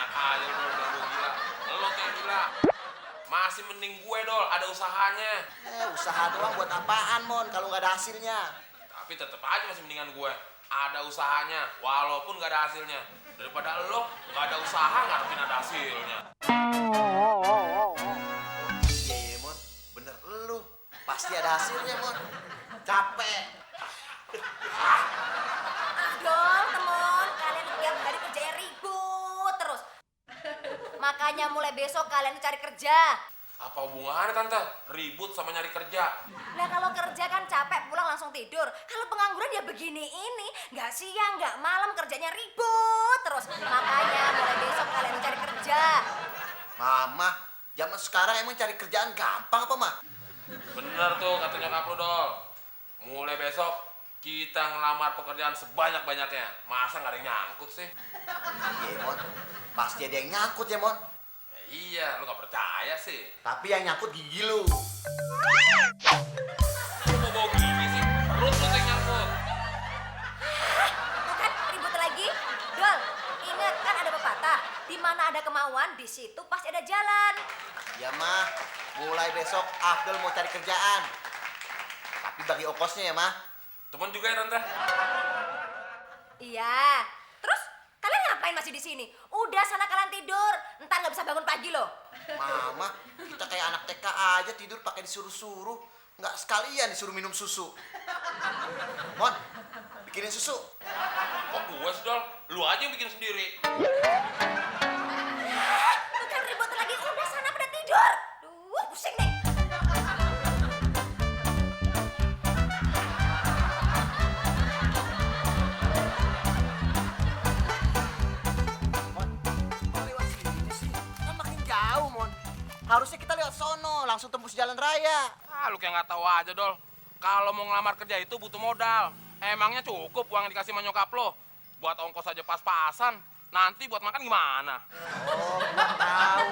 Enak aja lu udah lu gila. Lo kayak gila. Masih mending gue Dol, ada usahanya. Usaha doang buat apaan, Mon, kalau nggak ada hasilnya? Tapi tetep aja masih mendingan gue. Ada usahanya, walaupun gak ada hasilnya. Daripada lo gak ada usaha ngarepin ada hasilnya. Iya, Mon. Bener lu. Pasti ada hasilnya, Mon. Capek. Dong, temen, kalian tiap hari kerjanya ribut terus. Makanya mulai besok kalian cari kerja. Apa hubungannya tante? Ribut sama nyari kerja. Nah kalau kerja kan capek pulang langsung tidur. Kalau pengangguran ya begini ini, nggak siang nggak malam kerjanya ribut terus. Makanya mulai besok kalian cari kerja. Mama, zaman sekarang emang cari kerjaan gampang apa, Ma? Bener tuh kata nyokap lo Dol. Mulai besok kita ngelamar pekerjaan sebanyak-banyaknya. Masa gak ada yang nyangkut sih? Iya, Mon. Pasti ada yang nyangkut ya, Mon. Iya, lu gak percaya sih. Tapi yang nyangkut gigi lu. Lu mau bawa gini sih? Perut lu yang nyangkut. Tuh kan ribut lagi. Dol, ingat kan ada pepatah. Di mana ada kemauan, di situ pasti ada jalan. Ya, Ma. Mulai besok Abdul mau cari kerjaan. Tapi bagi ongkosnya ya, Ma. Temen juga ya tante? Iya. Terus kalian ngapain masih di sini? Udah sana kalian tidur. Ntar nggak bisa bangun pagi loh. Mama, kita kayak anak TK aja tidur pakai disuruh-suruh. Nggak sekalian disuruh minum susu. Mon, bikinin susu. Kok gue sih Dol? Lu aja yang bikin sendiri. Tuh kan ribut lagi. Udah sana pada tidur. Duh, pusing nih. Kok lewat sini sih? Kan makin jauh, Mon. Harusnya kita lewat sono, langsung tembus jalan raya. Ah, lu kayak gak tahu aja Dol. Kalau mau ngelamar kerja itu butuh modal. Emangnya cukup uang yang dikasih sama nyokap lo? Buat ongkos aja pas-pasan. Nanti buat makan gimana? Oh, gua tahu.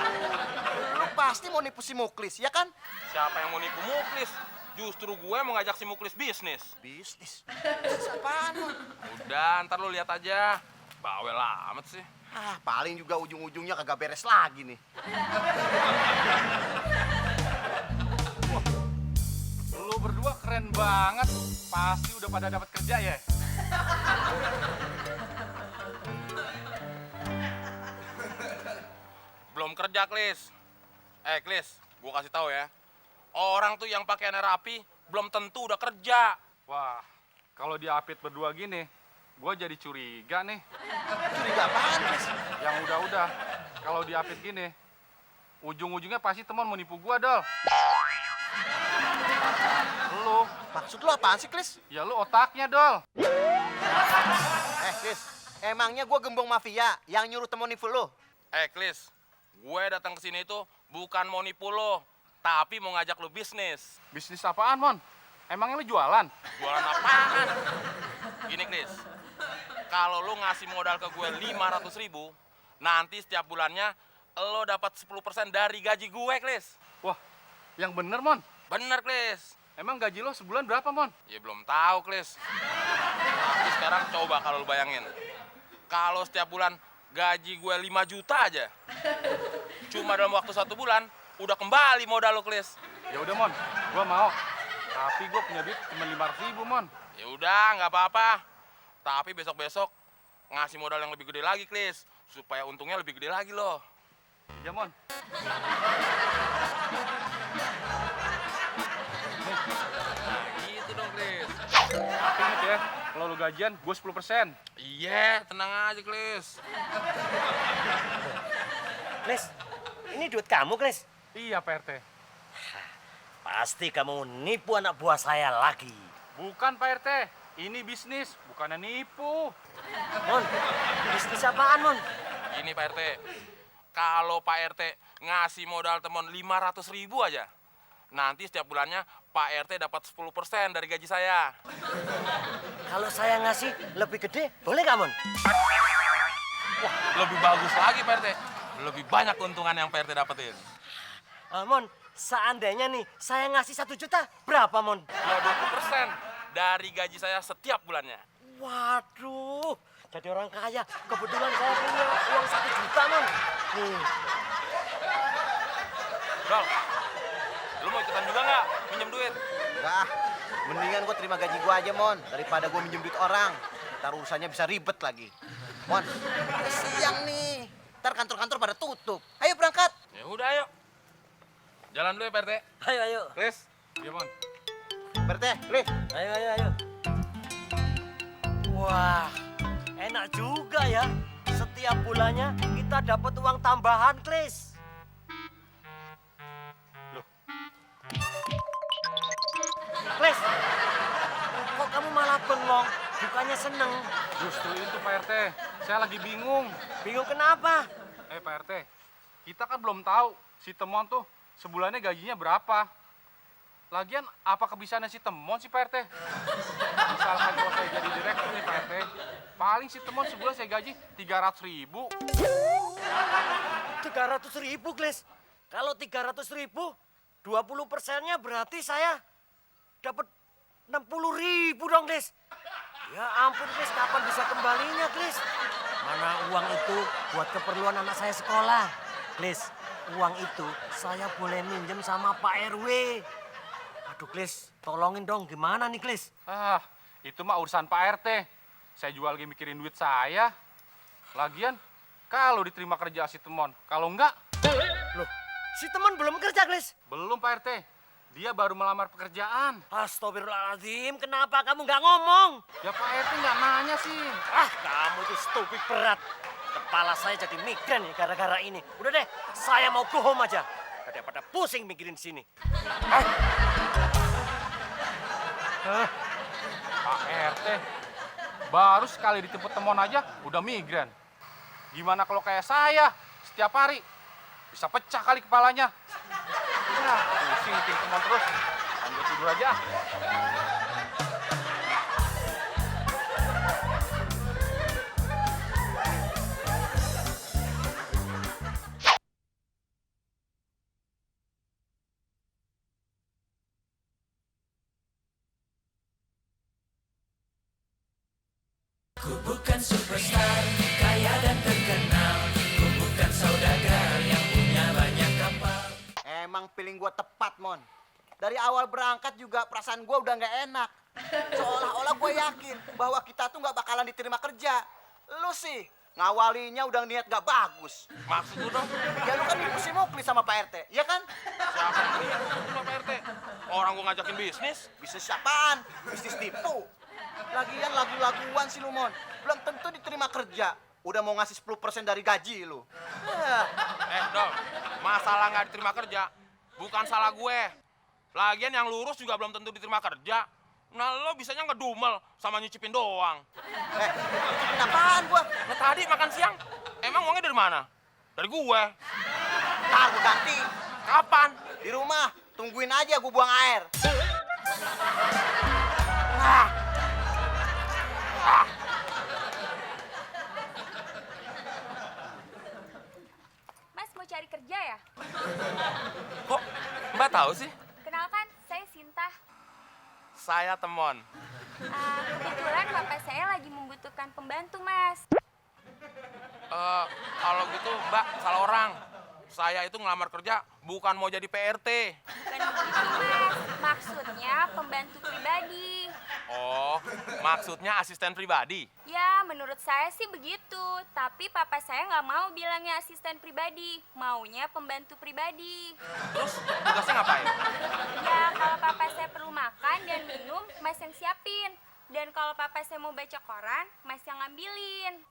Lu pasti mau nipu si Muklis, ya kan? Siapa yang mau nipu Muklis? Justru gue mau ngajak si Muklis bisnis. Bisnis. Bisnis apaan, Mon? Udah, ntar lu lihat aja. Bawel amat sih. Ah, paling juga ujung-ujungnya kagak beres lagi nih. Lu berdua keren banget. Pasti udah pada dapat kerja ya? Belum kerja, Klis. Klis, gue kasih tahu ya. Orang tuh yang pakaiannya rapi belum tentu udah kerja. Wah, kalau diapit berdua gini, gue jadi curiga nih. Curiga apaan, Chris? Yang udah-udah, kalau diapit gini, ujung-ujungnya pasti teman mau nipu gue, Dol. Lu, Maksud lu apaan sih, Chris? ya lu otaknya, Dol. Chris, emangnya gua gembong mafia yang nyuruh temen nipu lu? Klis, gue datang ke sini tuh bukan mau nipu lo, tapi mau ngajak lo bisnis. Bisnis apaan, Mon? Emangnya lu jualan? Jualan apaan? Gini, Klis. Kalau lo ngasih modal ke gue 500.000, nanti setiap bulannya lo dapat 10% dari gaji gue, Klis. Wah, yang bener, Mon. Bener, Klis. Emang gaji lo sebulan berapa, Mon? Ya belum tahu, Klis. Tapi sekarang coba kalau lo bayangin. Kalau setiap bulan gaji gue 5 juta aja. Cuma dalam waktu 1 bulan, udah kembali modal lo, Klis. Ya udah, Mon. Gua mau. Tapi gua punya duit cuma 500.000, Mon. Ya udah, nggak apa-apa. Tapi besok-besok ngasih modal yang lebih gede lagi, Klis. Supaya untungnya lebih gede lagi loh. Ya, Mon. Nah, gitu dong, Klis. Tapi inget ya, kalau lu gajian, gue 10%. Iya, tenang aja, Klis. Kles, ini duit kamu, Kles? Iya, Pak RT. Pasti kamu nipu anak buah saya lagi. Bukan, Pak RT. Ini bisnis, bukannya nipu. Mon, bisnis apaan, Mon? Gini, Pak RT. Kalau Pak RT ngasih modal temen 500.000 aja, nanti setiap bulannya Pak RT dapat 10% dari gaji saya. Kalau saya ngasih lebih gede, boleh nggak, Mon? Wah, lebih bagus lagi, Pak RT. Lebih banyak keuntungan yang Pak RT dapetin. Mon, seandainya nih saya ngasih 1 juta, berapa, Mon? Ya 20% dari gaji saya setiap bulannya. Waduh, jadi orang kaya. Kebetulan saya punya uang 1 juta, Mon. Nih. Dol, lu mau ikutan juga nggak minjem duit? Enggak, mendingan gue terima gaji gue aja, Mon. Daripada gue minjem duit orang. Ntar urusannya bisa ribet lagi. Mon, udah siang nih. Ntar kantor-kantor pada tutup. Ayo berangkat. Ya udah ayo. Jalan dulu ya Pak RT. Ayo, ayo. Chris. Iya, Mon. Berte, Lih. Ayo, ayo, ayo. Wah, enak juga ya. Setiap bulannya kita dapat uang tambahan, Klis. Loh. Klis, kok kamu malah bengong? Bukannya seneng. Justru itu Pak RT, saya lagi bingung. Bingung kenapa? Pak RT, kita kan belum tahu si Temon tuh sebulannya gajinya berapa. Lagian apa kebisaannya si Temon sih Pak RT? Misalkan kalau saya jadi direktur nih Pak RT, paling si Temon sebulan saya gaji 300.000. 300.000, Klis. Kalau 300.000, 20%-nya berarti saya dapat 60.000 dong, Klis. Ya ampun, Klis, kapan bisa kembalinya, Klis? Mana uang itu buat keperluan anak saya sekolah. Klis, uang itu saya boleh minjem sama Pak RW. Aduh, Klis, tolongin dong, gimana nih, Klis? Ah, itu mah urusan Pak RT. Saya juga lagi mikirin duit saya. Lagian, kalau diterima kerja si Temon, kalau enggak, Loh, si teman belum kerja, Klis? belum Pak RT. Dia baru melamar pekerjaan. Astagfirullahaladzim, kenapa kamu nggak ngomong? Ya Pak RT nggak nanya sih. Ah, kamu tuh stupid berat. Kepala saya jadi migren nih gara-gara ini. Udah deh, saya mau go home aja. Daripada pusing mikirin sini. Pak RT, baru sekali dijemput Temon aja udah migran. Gimana kalau kayak saya setiap hari? Bisa pecah kali kepalanya. Nah, pusing meeting Temon terus. Lanjut tidur aja. Bukan superstar, kaya dan terkenal. Ku bukan saudagar yang punya banyak kapal. Emang feeling gue tepat, Mon. Dari awal berangkat juga perasaan gue udah nggak enak. Seolah-olah gue yakin bahwa kita tuh nggak bakalan diterima kerja. Lu sih ngawalinya udah niat nggak bagus. Maksud lu dong? Ya lu kan nipu si Muklis sama Pak RT, ya kan? Siapa yang nipu sama Pak RT? Orang gua ngajakin bisnis. Bisnis siapaan? Bisnis tipu. Lagian lagu-laguan sih lu, Mon. Belum tentu diterima kerja. Udah mau ngasih 10% dari gaji lu. Dol, masalah nggak diterima kerja bukan salah gue. Lagian yang lurus juga belum tentu diterima kerja. Nah lo bisanya ngedumel sama nyicipin doang. Nyicipin apaan gua? Nah tadi makan siang, emang uangnya dari mana? Dari gue. Ntar gua ganti. Kapan? Di rumah. Tungguin aja gua buang air. Mas mau cari kerja ya? Kok Mbak tahu sih? Kenalkan, saya Sinta. Saya Temon. Kebetulan bapak saya lagi membutuhkan pembantu, Mas. Kalau gitu Mbak salah orang. Saya itu ngelamar kerja bukan mau jadi PRT. Bukan begitu, Mas. Maksudnya pembantu pribadi. Oh, maksudnya asisten pribadi. Ya, menurut saya sih begitu. Tapi papa saya nggak mau bilangnya asisten pribadi. Maunya pembantu pribadi. Terus tugasnya ngapain? Ya, kalau papa saya perlu makan dan minum, Mas yang siapin. Dan kalau papa saya mau baca koran, Mas yang ngambilin.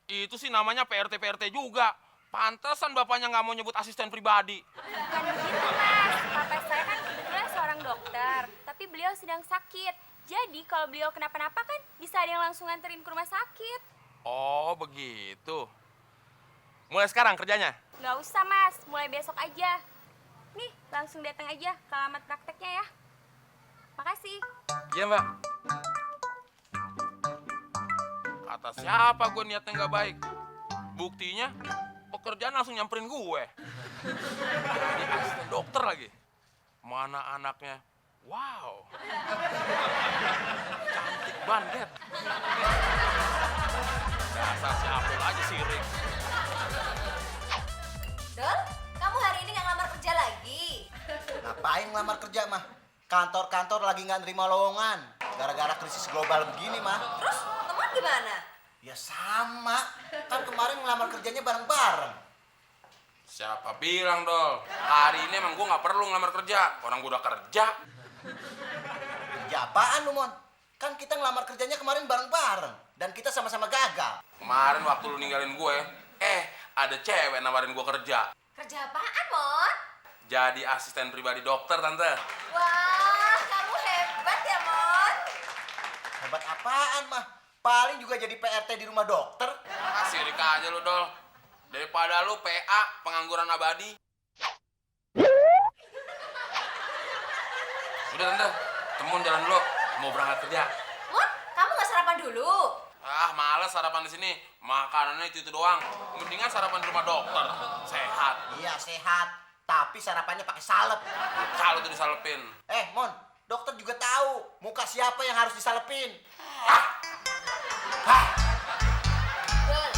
Itu sih namanya PRT juga. Pantesan bapaknya nggak mau nyebut asisten pribadi. Bukan begitu, Mas. Papa saya kan kebetulan seorang dokter, tapi beliau sedang sakit. Jadi kalau beliau kenapa-napa kan bisa ada yang langsung nganterin ke rumah sakit. Oh, begitu. Mulai sekarang kerjanya? Nggak usah, Mas. Mulai besok aja. Nih, langsung datang aja ke alamat prakteknya ya. Makasih. Iya, Mbak. Kata siapa gue niatnya nggak baik? Buktinya pekerjaan langsung nyamperin gue. Jadi asisten dokter lagi. Mana anaknya? Wow. Cantik banget. Asal si Abdul aja sirik. Dol, kamu hari ini nggak ngelamar kerja lagi? Ngapain ngelamar kerja mah? Kantor-kantor lagi nggak nerima lowongan. Gara-gara krisis global begini mah. Terus teman gimana? Ya sama. Kan kemarin ngelamar kerjanya bareng-bareng. Siapa bilang, Dol? Hari ini emang gue nggak perlu ngelamar kerja. Orang gue udah kerja. Kerja apaan lu, Mon? Kan kita ngelamar kerjanya kemarin bareng-bareng. Dan kita sama-sama gagal. Kemarin waktu lu ninggalin gue, ada cewek nawarin gue kerja. Kerja apaan, Mon? Jadi asisten pribadi dokter, Tante. Wah, kamu hebat ya, Mon. Hebat apaan mah? Paling juga jadi PRT di rumah dokter. Ah, sirik aja lu, Dol. Daripada lu PA, pengangguran abadi. Udah, Tante. Temuin jalan dulu. Mau berangkat kerja. Mon, kamu nggak sarapan dulu? Ah, males sarapan di sini. Makanannya itu doang. Mendingan sarapan di rumah dokter. Sehat. Iya, sehat. Tapi sarapannya pakai salep. Kalau tuh disalepin. Mon, dokter juga tahu muka siapa yang harus disalepin. Dol,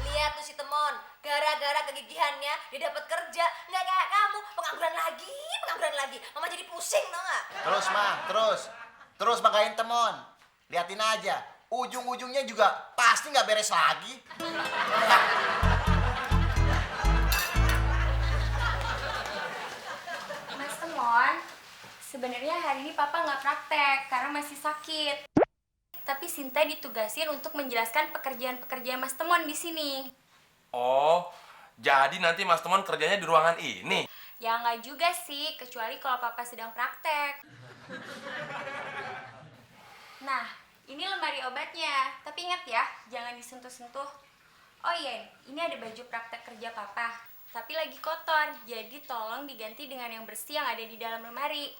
lihat tuh si Temon. Gara-gara kegigihannya, dia dapat kerja. Nggak kayak kamu, pengangguran lagi. Mama jadi pusing, tau nggak? Terus, mah, terus. Terus banggain temon. Liatin aja. Ujung-ujungnya juga pasti nggak beres lagi. Mas Temon, sebenarnya hari ini Papa nggak praktek karena masih sakit. Tapi Sinta ditugasin untuk menjelaskan pekerjaan-pekerjaan Mas Temon di sini. Oh, jadi nanti Mas Temon kerjanya di ruangan ini? Ya nggak juga sih, kecuali kalau Papa sedang praktek. Nah, ini lemari obatnya. Tapi ingat ya, jangan disentuh-sentuh. Oh iya, ini ada baju praktek kerja Papa. Tapi lagi kotor, jadi tolong diganti dengan yang bersih yang ada di dalam lemari.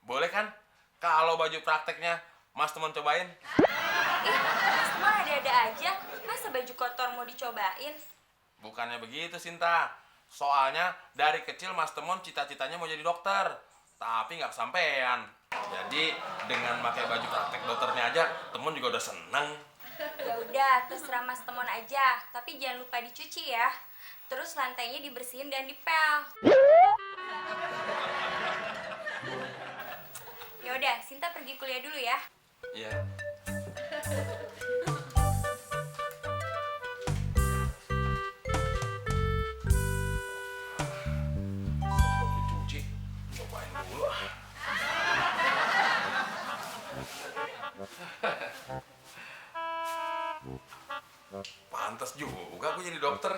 Boleh kan? Kalau baju prakteknya Mas Temon cobain? Mas Temon ada-ada aja. Masa baju kotor mau dicobain? Bukannya begitu, Sinta. Soalnya dari kecil Mas Temon cita-citanya mau jadi dokter. Tapi nggak kesampean. Jadi dengan pakai baju praktek dokternya aja, Temon juga udah seneng. Ya udah, terserah Mas Temon aja. Tapi jangan lupa dicuci ya. Terus lantainya dibersihin dan dipel. Ya udah, Sinta pergi kuliah dulu ya. Iya. Sebelum dicuci, cobain dulu. Pantas juga aku jadi dokter.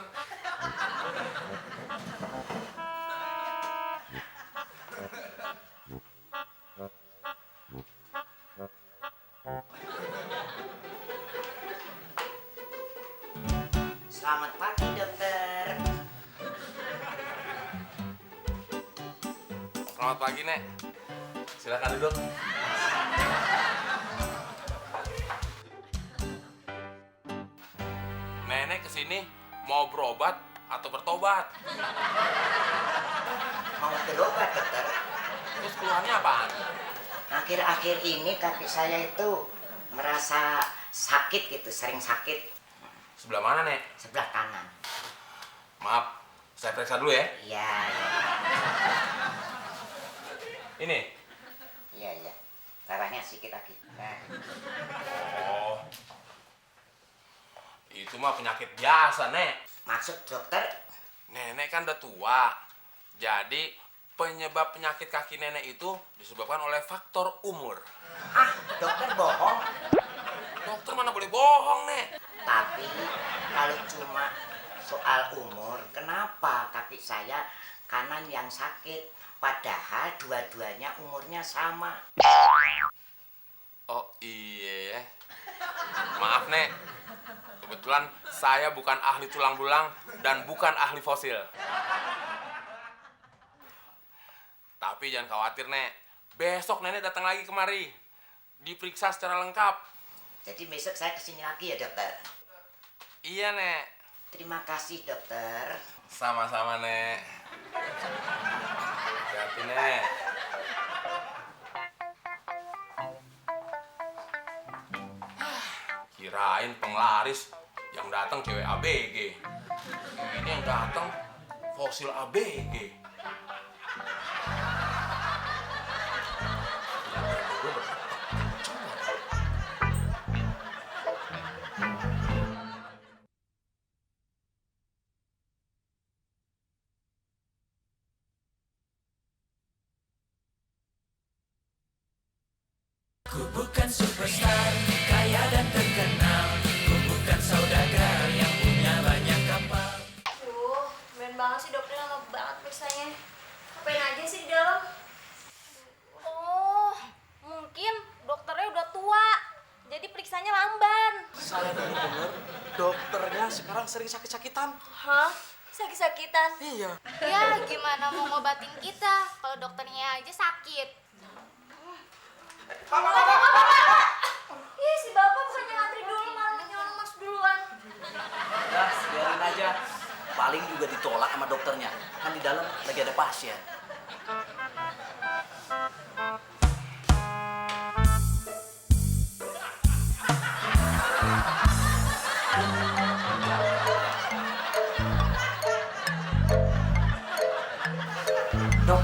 Selamat pagi, dokter. Selamat pagi, Nek. Silakan duduk. Nenek kesini mau berobat atau bertobat? Mau berobat, dokter? Terus keluhannya apaan? Akhir-akhir ini kaki saya itu merasa sakit gitu, sering sakit. Sebelah mana, Nek? Sebelah kanan. Maaf, saya periksa dulu ya. Iya, iya. Ini. Iya, iya. Darahnya sedikit lagi. Nah, Oh. Itu mah penyakit biasa, Nek. maksud dokter, Nenek kan udah tua. Jadi penyebab penyakit kaki nenek itu disebabkan oleh faktor umur. dokter bohong. Dokter mana boleh bohong, Nek. Tapi kalau cuma soal umur, kenapa kaki saya kanan yang sakit? Padahal dua-duanya umurnya sama. Oh iya ya. Maaf, Nek. Kebetulan saya bukan ahli tulang belulang dan bukan ahli fosil. Tapi jangan khawatir, Nek. Besok Nenek datang lagi kemari. Diperiksa secara lengkap. Jadi besok saya kesini lagi ya, dokter. Iya, Nek. Terima kasih, dokter. Sama-sama, Nek. Hati-hati, Nek. Kirain penglaris, Yang datang cewek ABG. Ini yang datang fosil ABG. Ku bukan superstar, kaya dan terkenal. Ku bukan saudagar yang punya banyak kapal. Aduh, bener banget sih dokternya lama banget periksanya. Ngapain aja sih di dalam? Oh, mungkin dokternya udah tua. Jadi periksanya lamban. Saya dengar dokternya sekarang sering sakit-sakitan. Hah? Sakit-sakitan? Iya. Ya, gimana mau ngobatin kita kalau dokternya aja sakit? Ih, si bapak bukannya ngantri dulu, malah nyolong mas duluan. Ya, biarin aja. Paling juga ditolak sama dokternya. Kan di dalam lagi ada pasien. Dok,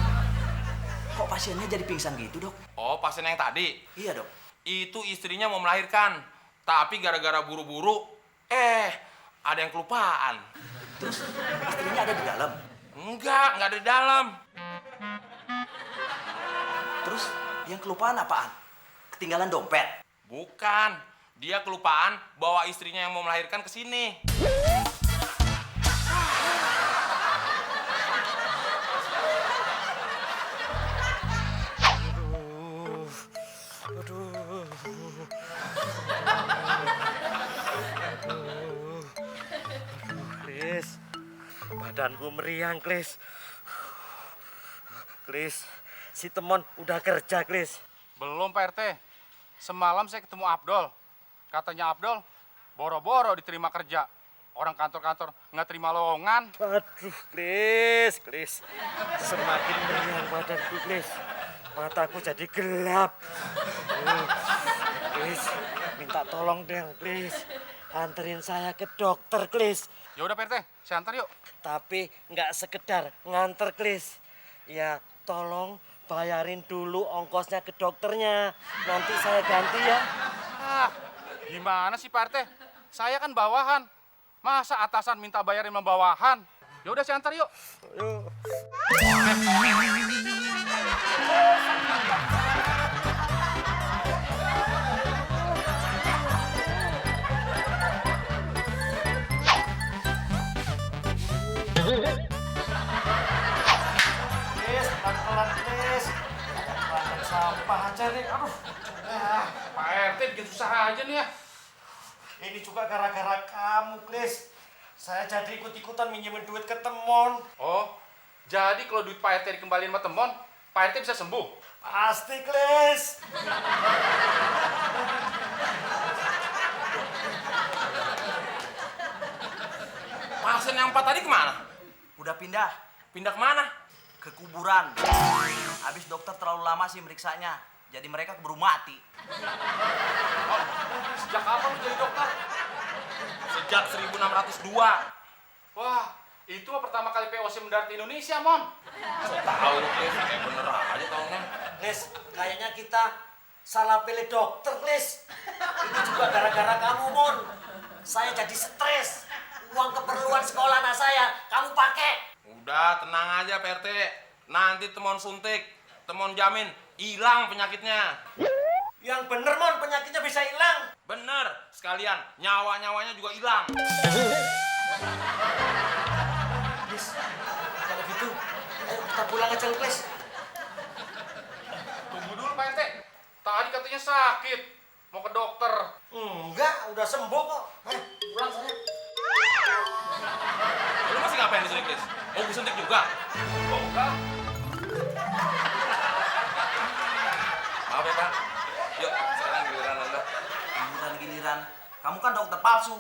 kok pasiennya jadi pingsan gitu, Dok? Oh, pasien yang tadi? Iya, Dok. Itu istrinya mau melahirkan. Tapi gara-gara buru-buru, ada yang kelupaan. Terus istrinya ada di dalam. Enggak ada di dalam. Terus yang kelupaan apaan? Ketinggalan dompet. Bukan, dia kelupaan bawa istrinya yang mau melahirkan ke sini. Klis, badanku meriang, Klis. Klis, si Temon udah kerja, Klis. Belum Pak RT. Semalam saya ketemu Abdul. Katanya Abdul boro-boro diterima kerja. Orang kantor-kantor nggak terima lowongan. Aduh, Klis, Klis. Semakin meriang badanku, Klis. Mataku jadi gelap. Klis, minta tolong deh, Klis. Anterin saya ke dokter, Klis. Ya udah Pak RT, saya antar yuk. Tapi nggak sekedar nganter, Klis. Ya, tolong bayarin dulu ongkosnya ke dokternya. Nanti saya ganti ya. Ah, gimana sih Pak RT? Saya kan bawahan. Masa atasan minta bayarin sama bawahan? Ya udah saya antar yuk. Yuk. Klis, pelan-pelan, Klis. Banyak sampah aja nih, aduh. Pak RT bikin susah aja nih ya. Ini juga gara-gara kamu, Klis. Saya jadi ikut-ikutan minjemin duit ke Temon. Oh, jadi kalau duit Pak RT dikembaliin sama Temon, Pak RT bisa sembuh? Pasti, Klis. Pasien yang 4 tadi kemana? Udah pindah Pindah kemana? ke kuburan. Habis dokter terlalu lama sih meriksanya. Jadi mereka keburu mati. Oh, sejak kapan lu jadi dokter? Sejak 1602. Wah, itu mah pertama kali POC mendarat di Indonesia, Mon. So tahu lu, Klis. Kayak bener aja taunya. Klis, kayaknya kita salah pilih dokter, Klis. Ini juga gara-gara kamu, Mon. Saya jadi stres. Uang keperluan sekolah anak saya, kamu pakai. Udah, tenang aja Pak RT. Nanti Temon suntik. Temon jamin hilang penyakitnya. Yang bener, Mon, penyakitnya bisa hilang. Bener, sekalian nyawa-nyawanya juga hilang. Klis, kalau gitu, ayo kita pulang aja, Klis. Tunggu dulu, Pak RT. Tadi katanya sakit. Mau ke dokter. Enggak, udah sembuh kok. Pulang sana. Lu masih ngapain di sini, Klis? Mau gue suntik juga? Oh, enggak. Maaf ya, Pak. Yuk, sekarang giliran Anda. Giliran-giliran. Kamu kan dokter palsu.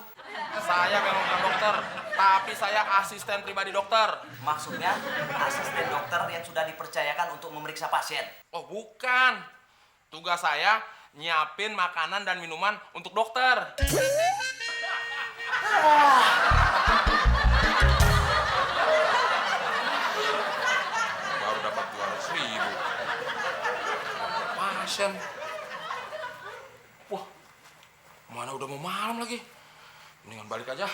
Saya memang bukan dokter, tapi saya asisten pribadi dokter. Maksudnya asisten dokter yang sudah dipercayakan untuk memeriksa pasien. Oh, bukan. Tugas saya nyiapin makanan dan minuman untuk dokter. Baru dapat 200.000. Pasien. Wah, mana udah mau malam lagi. Mendingan balik aja.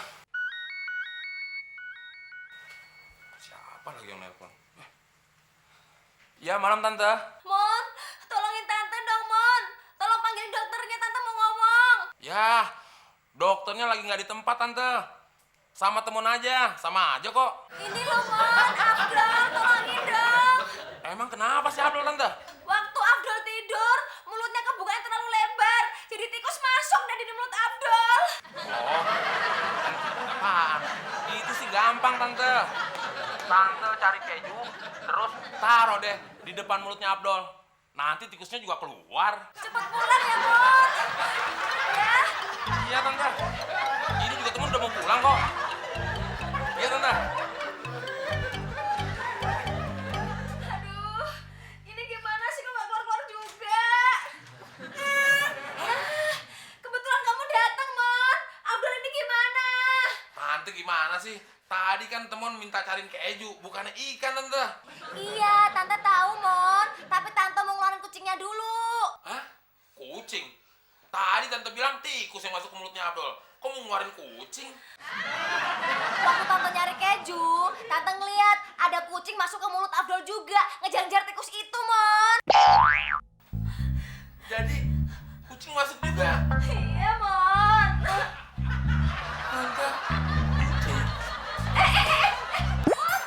Siapa lagi yang nelpon? Ya, malam Tante. Mon, tolongin Tante dong, Mon. Tolong panggilin dokternya, Tante mau ngomong. Ya, dokternya lagi nggak di tempat Tante. Sama temen aja, sama aja kok. Ini loh, Mon, Abdul, tolongin dong. Emang kenapa sih Abdul Tante? Waktu Abdul tidur, mulutnya kebukaan terlalu lebar. Jadi tikus masuk dari di mulut Abdul. Oh, apaan? Itu sih gampang Tante. Tante cari keju, terus taruh deh di depan mulutnya Abdul. Nanti tikusnya juga keluar. Cepet pulang ya, Mon. Ya. Iya Tante. Ini juga temen udah mau pulang kok. Iya Tante. Aduh, ini gimana sih kok nggak keluar-keluar juga? Kebetulan kamu datang, Mon. Abdul ini gimana? Tante gimana sih? Tadi kan temen minta cariin keju, bukannya ikan Tante. Iya, Tante tahu, Mon. Tapi Tante mau ngeluarin kucingnya dulu. Hah? Kucing? Tadi Tante bilang tikus yang masuk ke mulutnya Abdul. Kok mau ngeluarin kucing? Waktu Tante nyari keju, Tante ngeliat ada kucing masuk ke mulut Abdul juga. Ngejar-ngejar tikus itu, Mon. Jadi kucing masuk juga? Iya, Mon. Tante, kucing? Mon, Mon.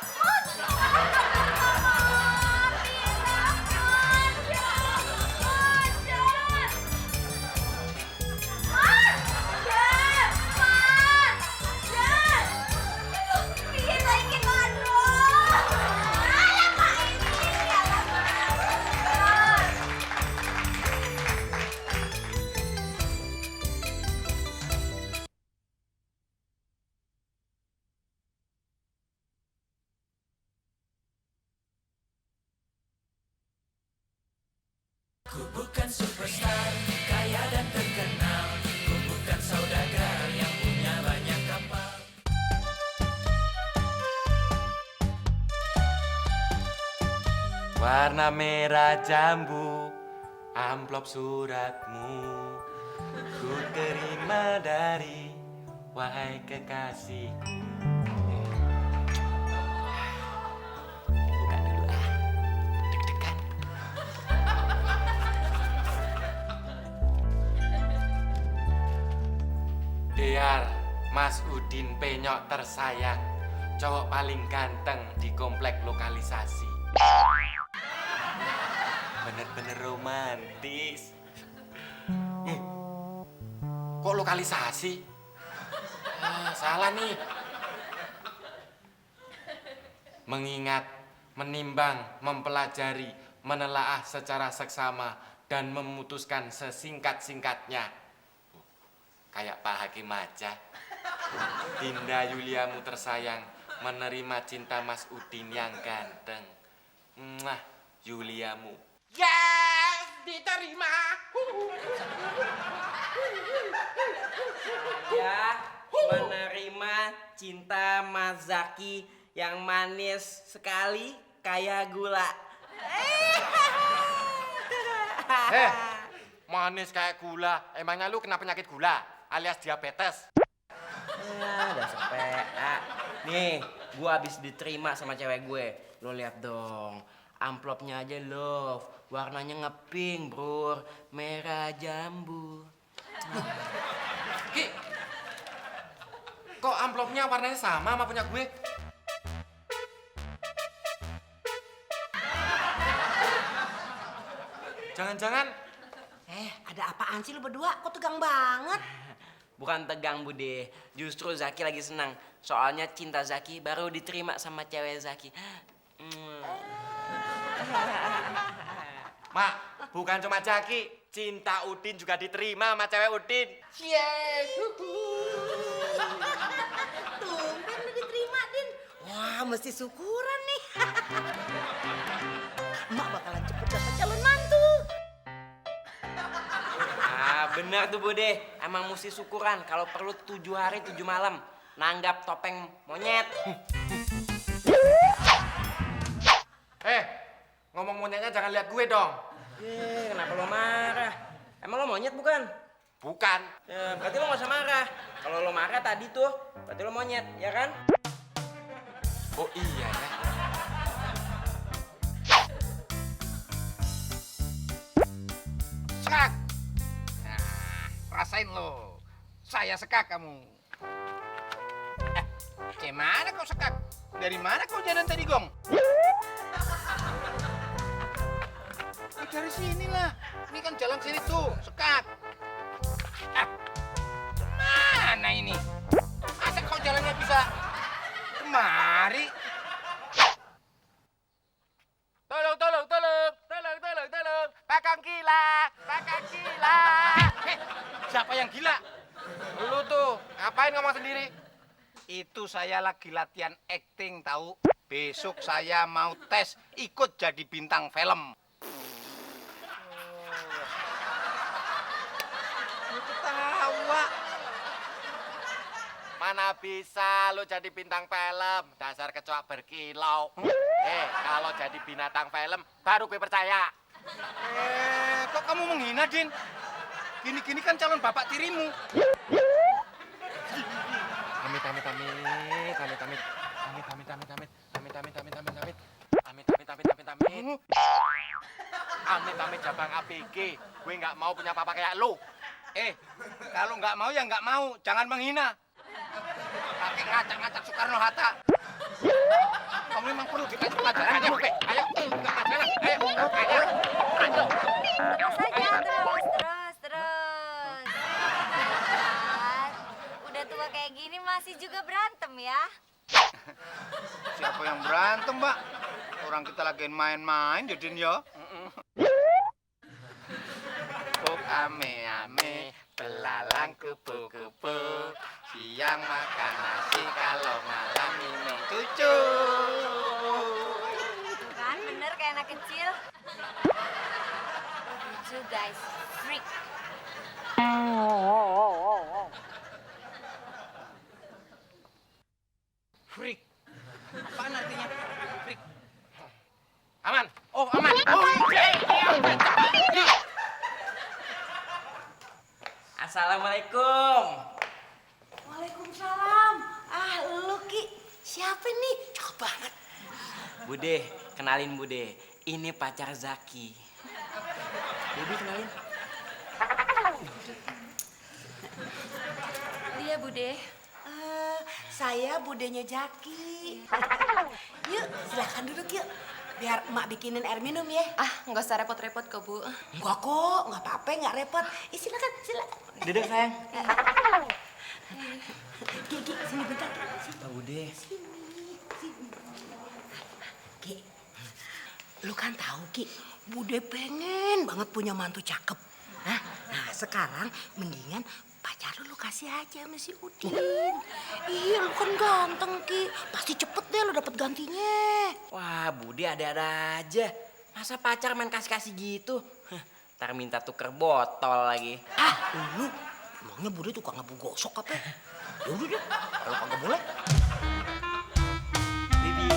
Ku bukan superstar, kaya dan terkenal. Ku bukan saudagar yang punya banyak kapal. Warna merah jambu, amplop suratmu ku terima dari wahai kekasihku. Buka dulu ah, deg-degan. Dear Mas Udin Penyok tersayang, cowok paling ganteng di komplek lokalisasi. Bener-bener romantis. Kok lokalisasi? Salah nih. Mengingat, menimbang, mempelajari, menelaah secara seksama, dan memutuskan sesingkat-singkatnya. Kayak Pak Hakim aja. Dinda Yuliamu tersayang menerima cinta Mas Udin yang ganteng. Mwah, Yuliamu. Yes, diterima. Ya, menerima cinta Mas Zaki yang manis sekali kayak gula. Manis kayak gula. Emangnya lu kena penyakit gula alias diabetes? Dasar PA. Nih, gua habis diterima sama cewek gue. Lo lihat dong, amplopnya aja love. Warnanya ngepink, bro. Merah jambu. Ki, kok amplopnya warnanya sama punya gue? Jangan-jangan Ada apaan sih lu berdua? Kok tegang banget? Bukan tegang, Bude. Justru Zaki lagi senang. Soalnya cinta Zaki baru diterima sama cewek Zaki. Mak, bukan cuma Zaki, cinta Udin juga diterima sama cewek Udin. Yes. Tumben lu diterima, Din. Wah, mesti syukuran nih. Emak bakalan cepet dapat calon mantu. Bener tuh Bude, emang mesti syukuran kalau perlu 7 hari 7 malam nanggap topeng monyet. Ngomong monyetnya jangan lihat gue dong. Kenapa lo marah? Emang lo monyet bukan? Bukan. Ya, berarti lo gak usah marah. Kalau lo marah tadi tuh, berarti lo monyet, ya kan? Oh iya ya. Sekak. Nah, rasain lo. Saya sekak kamu. Gimana kau sekak? Dari mana kau jalan tadi, Gong? Dari sini lah. Ini kan jalan sini tuh, sekak. Kemana ini? Masa kau jalannya bisa kemari? Tolong. Bakang gila. Siapa yang gila? Lu tuh, ngapain ngomong sendiri? Itu saya lagi latihan acting tahu. Besok saya mau tes ikut jadi bintang film. Ketawa. Mana bisa lu jadi bintang film, dasar kecoa berkilau. Kalau jadi binatang film, baru gue percaya. Kok kamu menghina, Din? Gini-gini kan calon bapak tirimu. Amit jabang ABG. Gue nggak mau punya papa kayak lu. Kalau nggak mau ya nggak mau, jangan menghina. Pakai ngacak-ngacak Soekarno Hatta. Kamu memang perlu dikasih pelajaran. Ayo. Terus. Udah tua kayak gini masih juga berantem ya? Siapa yang berantem, Mbak? Orang kita lagi main-main, jadiin ya. Ame, belalang kupu-kupu. Siang makan nasi, kalau malam minum cucu. Kan bener kayak anak kecil. Lucu guys, freak. Freak. Apaan artinya? Freak. Aman. Oh, aman. Oh, iya. Assalamualaikum. Waalaikumsalam. Lu Ki. Siapa nih? Cakep banget. Bude, kenalin Bude. Ini pacar Zaki. Bude kenalin. Dia Bude. Saya budenya Jaki. Yuk, silakan duduk yuk. Biar emak bikinin air minum ya. Nggak usah repot-repot kok, Bu. Enggak kok, nggak apa-apa, nggak repot. Silakan. Duduk sayang. Ki, sini bentar. Pak Bude. Ki, lu kan tahu Ki, Bude pengen banget punya mantu cakep. Nah, sekarang mendingan pacar lu kasih aja sama si Udin. Iya, lu kan ganteng Ki, pasti cepet deh lu dapet gantinya. Wah, Bude ada-ada aja. Masa pacar main kasih-kasih gitu? Ntar minta tuker botol lagi. Lu emangnya Bude tukang ngebu gosok apa? Ya udah deh, kalau kagak boleh. Bibi.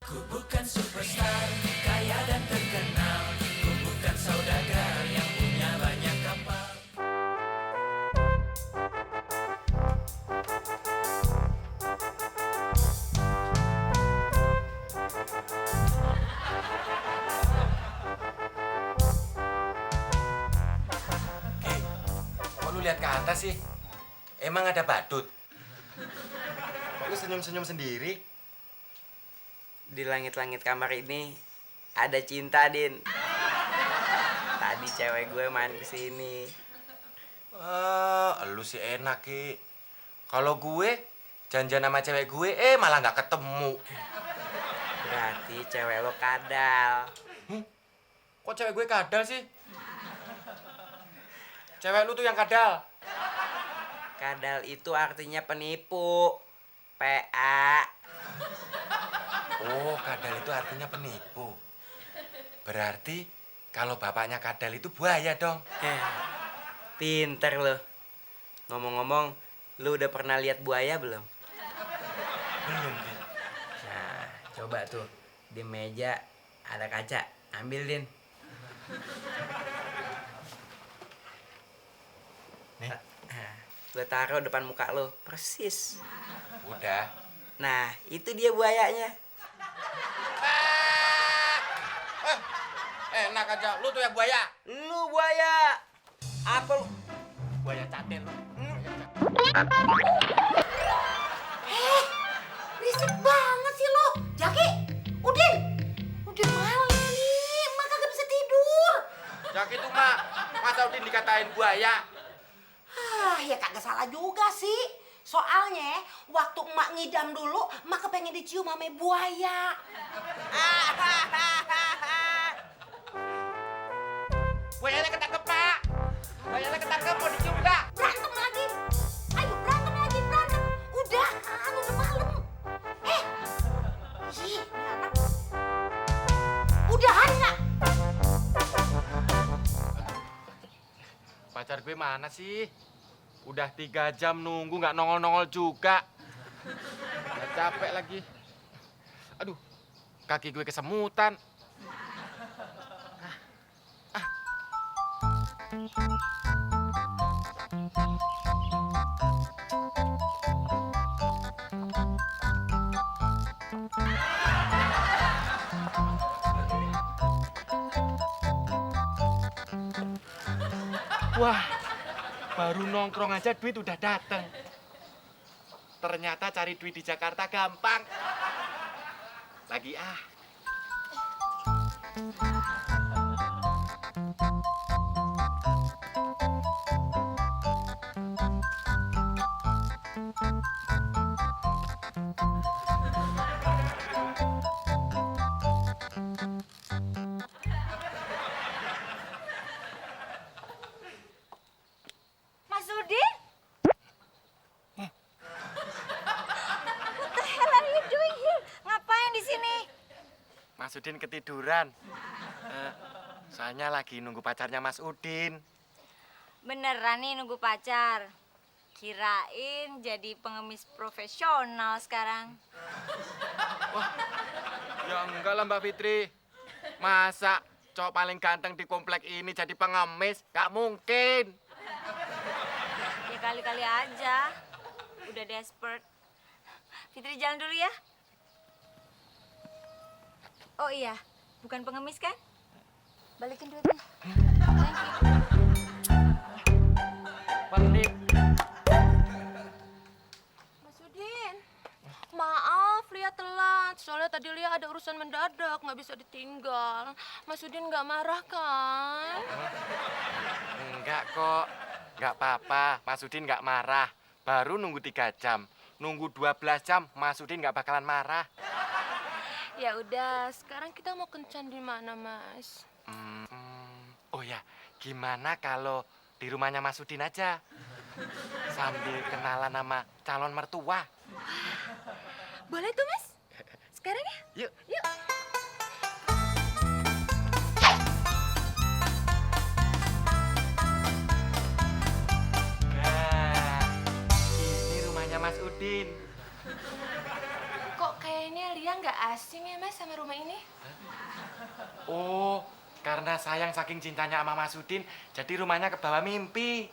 Ku bukan superstar, kaya dan terkenal. Ku bukan saudagar yang punya banyak kapal. Kok lu lihat ke atas sih? Emang ada badut? Kok lu senyum-senyum sendiri? Di langit-langit kamar ini ada cinta, Din. Tadi cewek gue main kesini. Lu sih enak, Ki. Kalau gue janjian sama cewek gue, malah nggak ketemu. Berarti cewek lo kadal. Kok cewek gue kadal sih? cewek lu tuh yang kadal. Kadal itu artinya penipu. PA. Oh, kadal itu artinya penipu. Berarti kalau bapaknya kadal itu buaya dong. Pinter lo. Ngomong-ngomong, lu udah pernah lihat buaya belum? Belum, Din. Nah, coba tuh di meja ada kaca, ambil Din. Nih. Gue taruh depan muka lo, persis. Udah. Nah, itu dia buayanya. Enak aja, lu tuh yang buaya. Lu buaya. Apa lu? Buaya cadel lu. Risik banget sih lo. Jaki, Udin. Udah malam nih, Mak kagak bisa tidur. Ya gitu, Mak. Masa Udin dikatain buaya? Ya kagak salah juga sih. Soalnya waktu emak ngidam dulu, emak kepengen dicium sama buaya. Buayanya ketangkep, Pak. Buayanya ketangkep, mau dicium nggak? Berantem lagi. Ayo berantem lagi, berantem. Udah malam. Ih, ini anak. Udahan nggak? Pacar gue mana sih? Udah 3 jam nunggu nggak nongol-nongol juga. Udah capek lagi. Aduh, kaki gue kesemutan. Wah, baru nongkrong aja duit udah dateng. Ternyata cari duit di Jakarta gampang. Lagi ah. Mas Udin? What the hell are you doing here? Ngapain di sini? Mas Udin ketiduran. Soalnya lagi nunggu pacarnya Mas Udin. Beneran nih nunggu pacar? Kirain jadi pengemis profesional sekarang. Ya enggak lah Mbak Fitri. Masa cowok paling ganteng di komplek ini jadi pengemis? Gak mungkin. Ya kali-kali aja. Udah desperate. Fitri jalan dulu ya. Oh iya, bukan pengemis kan? Balikin duitnya. Thank you. Pelit. Mas Udin, maaf Lia telat. Soalnya tadi Lia ada urusan mendadak, nggak bisa ditinggal. Mas Udin nggak marah kan? Enggak kok. Enggak apa-apa. Mas Udin enggak marah. Baru nunggu 3 jam. Nunggu 12 jam, Mas Udin enggak bakalan marah. Ya udah, sekarang kita mau kencan di mana, Mas? Oh ya, gimana kalau di rumahnya Mas Udin aja? Sambil kenalan sama calon mertua. Boleh tuh, Mas? Sekarang ya? Yuk. Yuk. Nah, ini rumahnya Mas Udin. Kok kayaknya Lia nggak asing ya, Mas, sama rumah ini? Oh, karena sayang saking cintanya sama Mas Udin, jadi rumahnya ke bawah mimpi.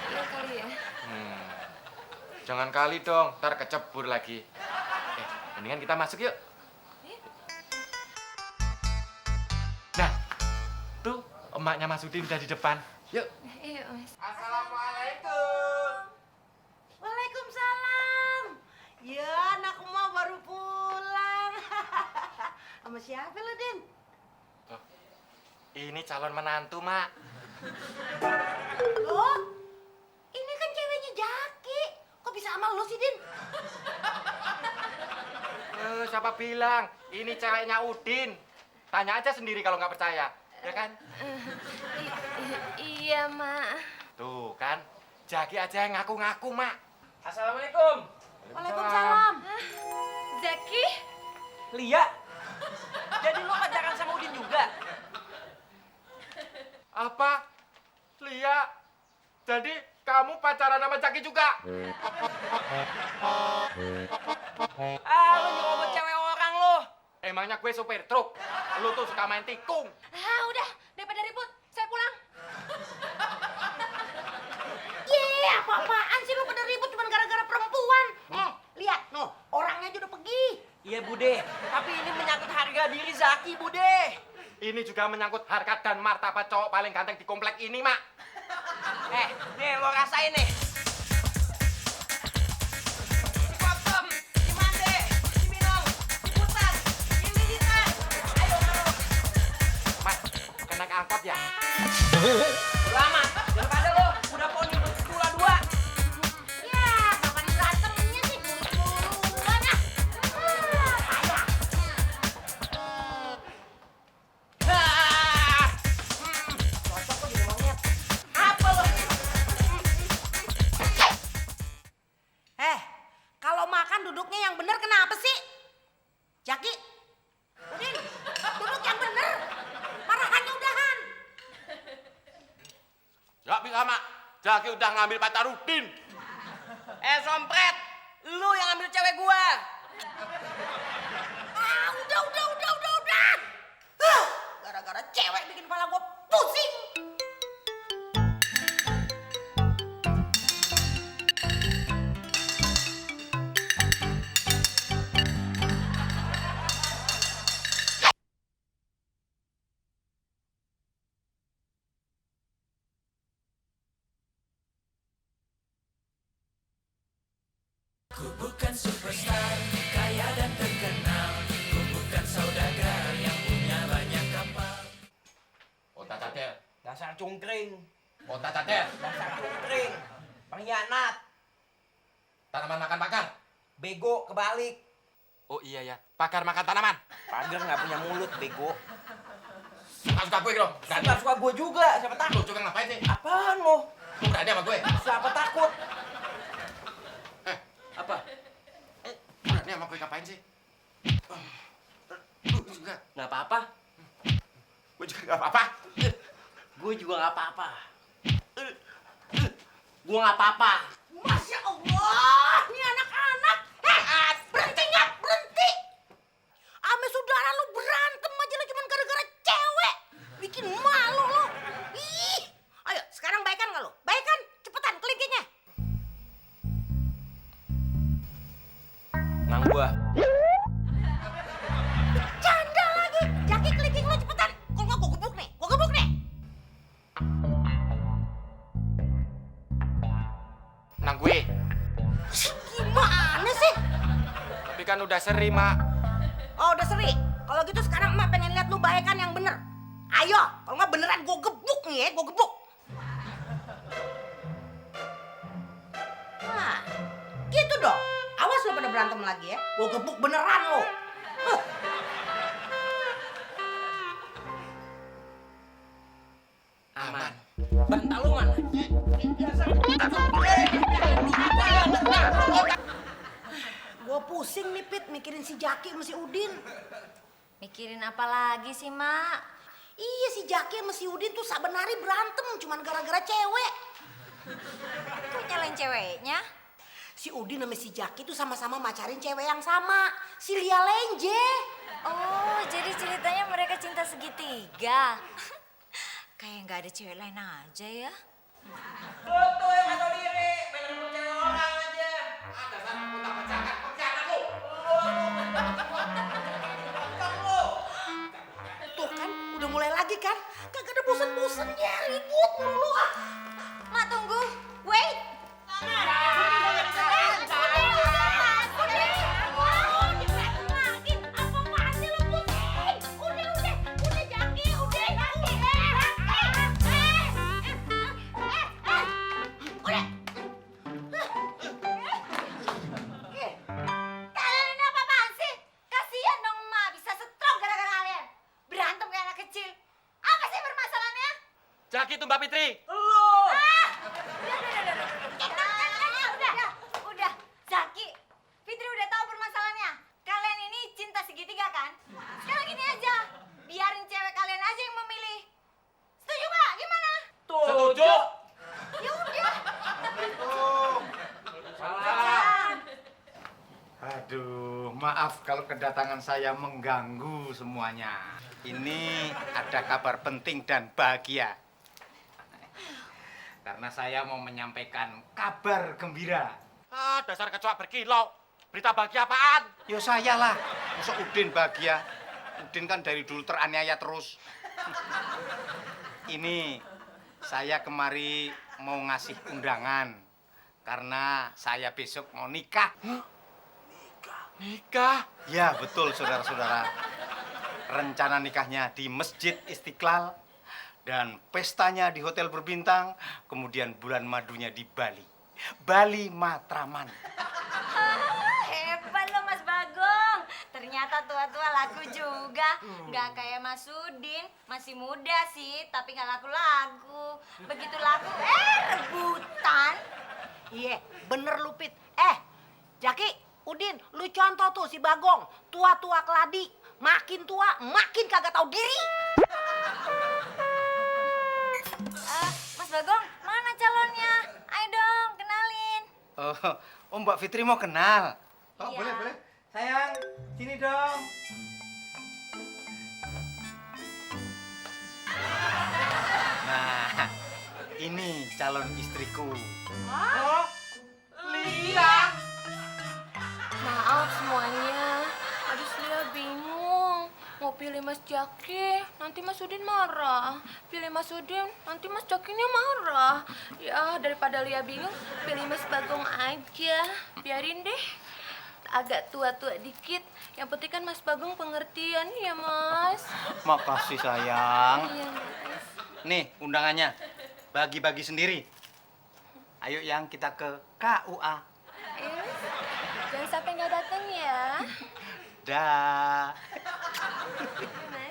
Iya kali ya. Jangan kali dong, ntar kecebur lagi. Mendingan kita masuk yuk. Nah, tuh emaknya Mas Udin udah di depan. Yuk. Iya, Mas. Assalamualaikum. Waalaikumsalam. Ya, anak emak baru pulang. Sama siapa lo, Din? Ini calon menantu, Mak. Loh? Ini kan ceweknya Jaki. Kok bisa sama lo sih, Din? Siapa bilang? Ini ceweknya Udin. Tanya aja sendiri kalau nggak percaya. ya kan? Iya, Mak. Tuh kan, Jaki aja yang ngaku-ngaku, Mak. Assalamualaikum. Waalaikumsalam. Zaki? Lia, jadi lo pacaran sama Udin juga? Apa? Lia, jadi kamu pacaran sama Jaki juga? Lo nyerobot cewek orang lo. Emangnya gue supir truk? Lu tuh suka main tikung. Udah, daripada ribut, saya pulang. Apa-apaan sih lu pada ribut cuma gara-gara perempuan? Lihat, no, orangnya aja udah pergi. Iya, Bude. Tapi ini menyangkut harga diri Zaki, Bude. Ini juga menyangkut harkat dan martabat cowok paling ganteng di komplek ini, Mak. Nih lo rasain nih. Dipotong, dimande, diminum, diputar, dimilitan. Ayo, Mas, kena angkot ya? lama. Daripada lo udah poni pula dua. Ya, kapan berantemnya sih? Duluan ah. Cocok lo jadi monyet. Apa lo? Kalau makan duduknya yang bener kenapa sih? Jaki, Udin, duduk yang bener. Marahannya udahan. Gak bisa, Mak. Jaki udah ngambil pacar Udin. Sompret, lu yang ambil cewek gua. Udah. Gara-gara cewek bikin kepala gua pusing. Ku bukan superstar, kaya dan terkenal. Ku bukan saudagar yang punya banyak kapal. Otak catel. Dasar cungkring. Otak catel. Dasar cungkring. Pengkhianat. Tanaman makan pakar. Bego kebalik. Oh iya ya, pakar makan tanaman. Pagar nggak punya mulut, bego. Suka gue dong. Nggak suka gue juga, siapa Lu takut? juga ngapain sih? Apaan lo? Lu berani sama gue? Siapa takut? Apa? Berani sama gue ngapain sih? Lu juga. Nggak apa-apa. Gue juga gak apa-apa. Gue juga nggak apa-apa. Gue nggak apa-apa. Masya Allah, ini anak-anak. Berhenti. Ame saudara lu berantem aja lu cuma gara-gara cewek. Bikin malu lu. Ih. Ayo, sekarang baikan nggak lu? Baikan, cepetan kelingkingnya. Nang gua. Canda lagi. Jaki kelingking lu cepetan. Kalau nggak gua gebuk nih. Nang gue. Gimana sih? Tapi kan udah seri, Mak. Oh, udah seri. Kalau gitu sekarang emak pengen lihat lu baikan yang bener. Ayo, kalau nggak beneran gua gebuk nih ya, gua gebuk. Nah, gitu dong. Awas lu pada berantem lagi ya. Gua gebuk beneran lo. Aman. Bantal lu mana? Gua pusing nih, Pit, mikirin si Jaki sama si Udin. Mikirin apa lagi sih, Mak? Iya, si Jaki sama si Udin tuh sabenari berantem cuman gara-gara cewek. Kok nyalain ceweknya? Si Udin sama si Jaki tuh sama-sama macarin cewek yang sama, si Lia Lenje. Oh, jadi ceritanya mereka cinta segitiga. Kayak nggak ada cewek lain aja ya. Lu tuh yang nggak tahu diri, main rebut cewek orang aja. Ada sana putar pecahan, pengkhianat lu. Tuh kan, udah mulai lagi kan? Kagak ada bosen-bosennya, ribut mulu ah. Mak tunggu, wait. Kalian ini apa-apaan sih? Kasihan dong, Mak, bisa stroke gara-gara kalian. Berantem kayak anak kecil. Apa sih, lagi tuh Mbak Fitri? Udah, Zaki. Fitri udah tahu permasalahannya. Kalian ini cinta segitiga kan? Sekarang gini aja, biarin cewek kalian aja yang memilih. Setuju nggak? Gimana? Setuju. Ya udah. Aduh, maaf kalau kedatangan saya mengganggu semuanya. Ini ada kabar penting dan bahagia. Karena saya mau menyampaikan kabar gembira. Ah, dasar kecoa berkilau. Berita bahagia apaan? Ya saya lah, masa Udin bahagia. Udin kan dari dulu teraniaya terus. Ini saya kemari mau ngasih undangan. Karena saya besok mau nikah. Nikah? Ya betul saudara-saudara. Rencana nikahnya di Masjid Istiqlal dan pestanya di hotel berbintang, kemudian bulan madunya di Bali. Bali Matraman. Hebat lo Mas Bagong. Ternyata tua-tua laku juga. Nggak kayak Mas Udin. Masih muda sih, tapi nggak laku-laku. Begitu laku, rebutan. Iya, bener lu, Pit. Jaki, Udin, lu contoh tuh si Bagong. Tua-tua keladi. Makin tua, makin kagak tahu diri. Mas Bagong, mana calonnya? Ayo dong, kenalin. Oh Mbak Fitri mau kenal. Oh, iya. Boleh. Sayang, sini dong. Nah, ini calon istriku. Oh, Lia. Maaf semuanya. Aduh, Lia bingung. Mau pilih Mas Jaki, nanti Mas Udin marah. Pilih Mas Udin, nanti Mas Jakinya marah. Ya, daripada Lia bingung, pilih Mas Bagong aja. Biarin deh. Agak tua-tua dikit. Yang penting kan Mas Bagong pengertian ya, Mas. Makasih sayang. Iya, Mas. Nih undangannya, bagi-bagi sendiri. Ayo yang kita ke KUA. Jangan sampai nggak datang ya. Dah. Mas.